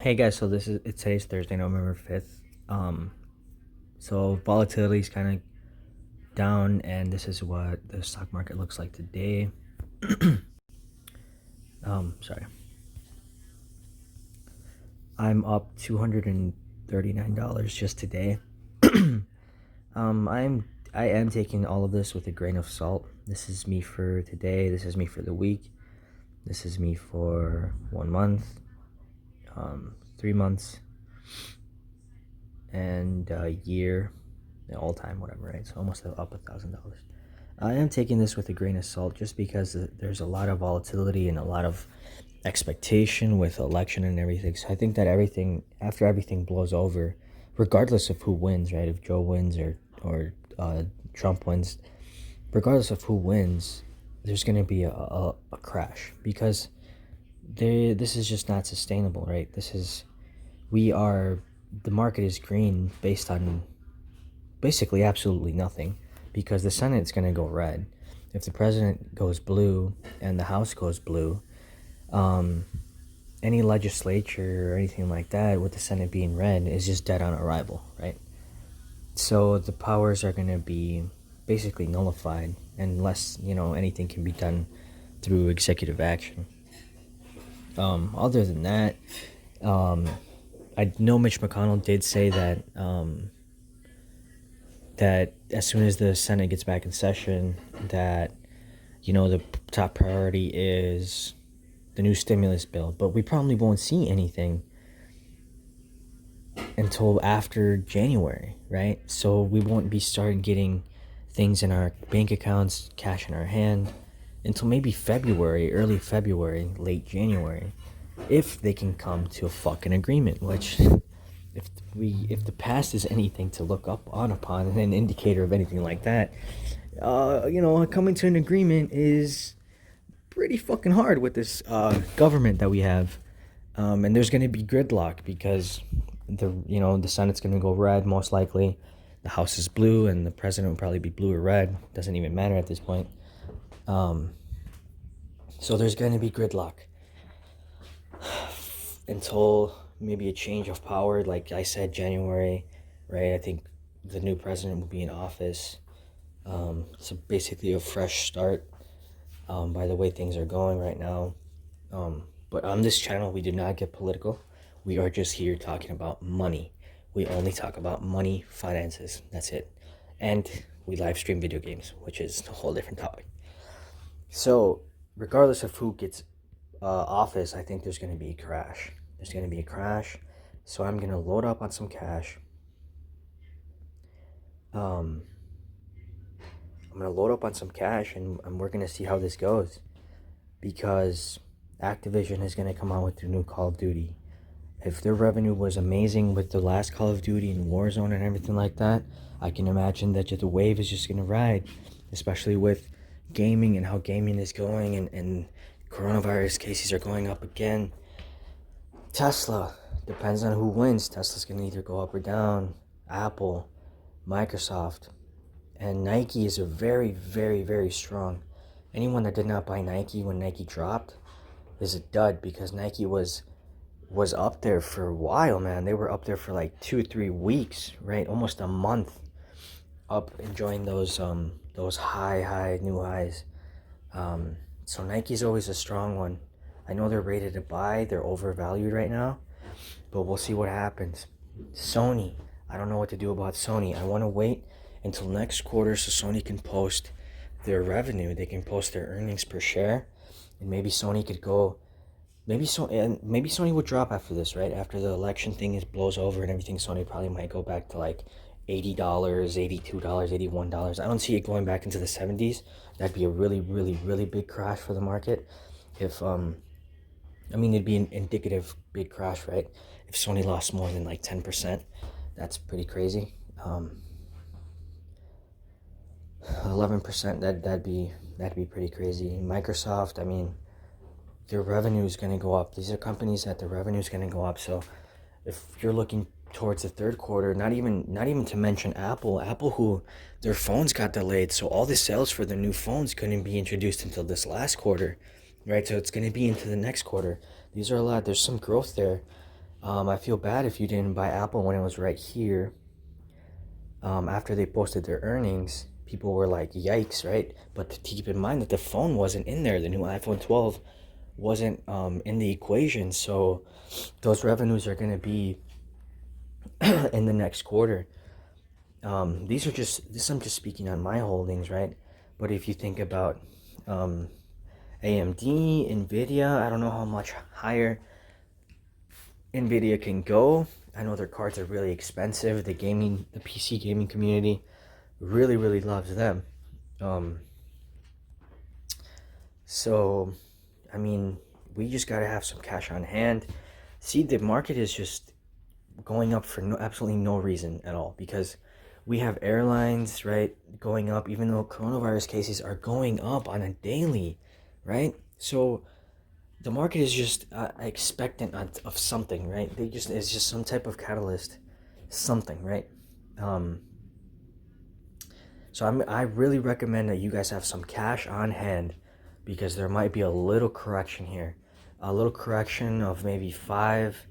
Hey guys, so today's Thursday, November 5th. So volatility is kind of down, and this is what the stock market looks like today. Sorry, I'm up $239 just today. I am taking all of this with a grain of salt. This is me for today. This is me for the week. This is me for 1 month, 3 months, and a year, all time, whatever, right? So almost up $1,000. I am taking this with a grain of salt just because there's a lot of volatility and a lot of expectation with election and everything. So I think that after everything blows over, regardless of who wins, right? If Joe wins or Trump wins, regardless of who wins, there's going to be a crash because this is just not sustainable, right? The market is green based on basically absolutely nothing because the Senate's going to go red. If the president goes blue and the House goes blue, any legislature or anything like that with the Senate being red is just dead on arrival, right? So the powers are going to be basically nullified unless, anything can be done through executive action. Other than that, I know Mitch McConnell did say that as soon as the Senate gets back in session, that the top priority is the new stimulus bill, but we probably won't see anything until after January, right? So we won't be starting getting things in our bank accounts, cash in our hand, until maybe February, early February, late January, if they can come to a fucking agreement. Which, if the past is anything to look upon, an indicator of anything like that, coming to an agreement is pretty fucking hard with this government that we have, and there's going to be gridlock because the Senate's going to go red most likely, the House is blue, and the president will probably be blue or red. Doesn't even matter at this point. So there's going to be gridlock until maybe a change of power, like I said, January, right? I think the new president will be in office. So basically a fresh start, by the way things are going right now. But on this channel, we do not get political. We are just here talking about money. We only talk about money, finances. That's it. And we live stream video games, which is a whole different topic. So regardless of who gets office, I think there's going to be a crash. There's going to be a crash. So I'm going to load up on some cash. I'm going to load up on some cash, and we're going to see how this goes. Because Activision is going to come out with their new Call of Duty. If their revenue was amazing with the last Call of Duty and Warzone and everything like that, I can imagine that the wave is just going to ride. Especially with gaming and how gaming is going, and coronavirus cases are going up again. Tesla, depends on who wins. Tesla's going to either go up or down. Apple, Microsoft, and Nike is a very, very, very strong. Anyone that did not buy Nike when Nike dropped is a dud, because Nike was up there for a while, man. They were up there for like 2-3 weeks, right? Almost a month up, enjoying those high new highs. So Nike's always a strong one. I know they're rated to buy. They're overvalued right now, but we'll see what happens. Sony, I don't know what to do about Sony. I want to wait until next quarter so Sony can post their revenue. They can post their earnings per share, and maybe Sony could go. Maybe Sony would drop after this, right? After the election thing blows over and everything, Sony probably might go back to like $80, $82, $81. I don't see it going back into the 70s. That'd be a really, really, really big crash for the market. It'd be an indicative big crash, right? If Sony lost more than like 10%, that's pretty crazy. 11%, that'd be pretty crazy. Microsoft, their revenue is going to go up. These are companies that their revenue is going to go up. So if you're looking towards the third quarter, not even to mention Apple, who their phones got delayed, so all the sales for their new phones couldn't be introduced until this last quarter, right? So it's going to be into the next quarter. These are a lot. There's some growth there. I feel bad if you didn't buy Apple when it was right here. After they posted their earnings, people were like, yikes, right? But to keep in mind that the phone wasn't in there. The new iPhone 12 wasn't in the equation. So those revenues are going to be in the next quarter. I'm just speaking on my holdings, right? But if you think about AMD, Nvidia, I don't know how much higher Nvidia can go. I know their cards are really expensive. The PC gaming community really, really loves them. So, I mean, we just gotta have some cash on hand. See, the market is just going up for absolutely no reason at all, because we have airlines, right, going up, even though coronavirus cases are going up on a daily, right? So the market is just expectant of something, right? It's just some type of catalyst, something, right? So I really recommend that you guys have some cash on hand, because there might be a little correction here, a little correction of maybe 5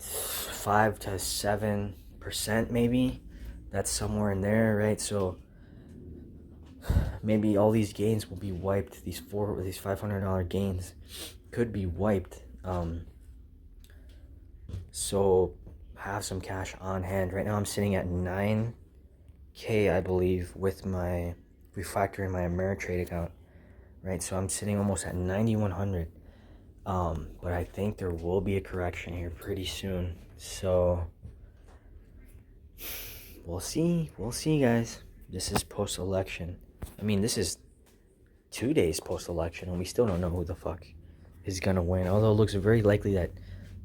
to 7%, maybe. That's somewhere in there, right? So maybe all these gains will be wiped. These $500 gains could be wiped. So have some cash on hand. Right now I'm sitting at 9K, I believe, with my refactor in my Ameritrade account, right? So I'm sitting almost at 9,100. But I think there will be a correction here pretty soon. So we'll see, guys. This is post-election. I mean, this is 2 days post-election, and we still don't know who the fuck is gonna win. Although it looks very likely that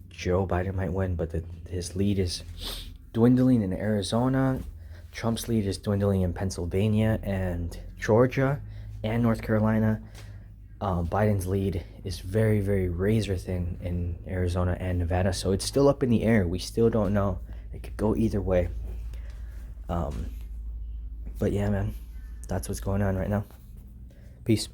Joe Biden might win, but his lead is dwindling in Arizona. Trump's lead is dwindling in Pennsylvania and Georgia and North Carolina. Biden's lead is very, very razor thin in Arizona and Nevada, so it's still up in the air. We still don't know. It could go either way. But yeah, man, that's what's going on right now. Peace.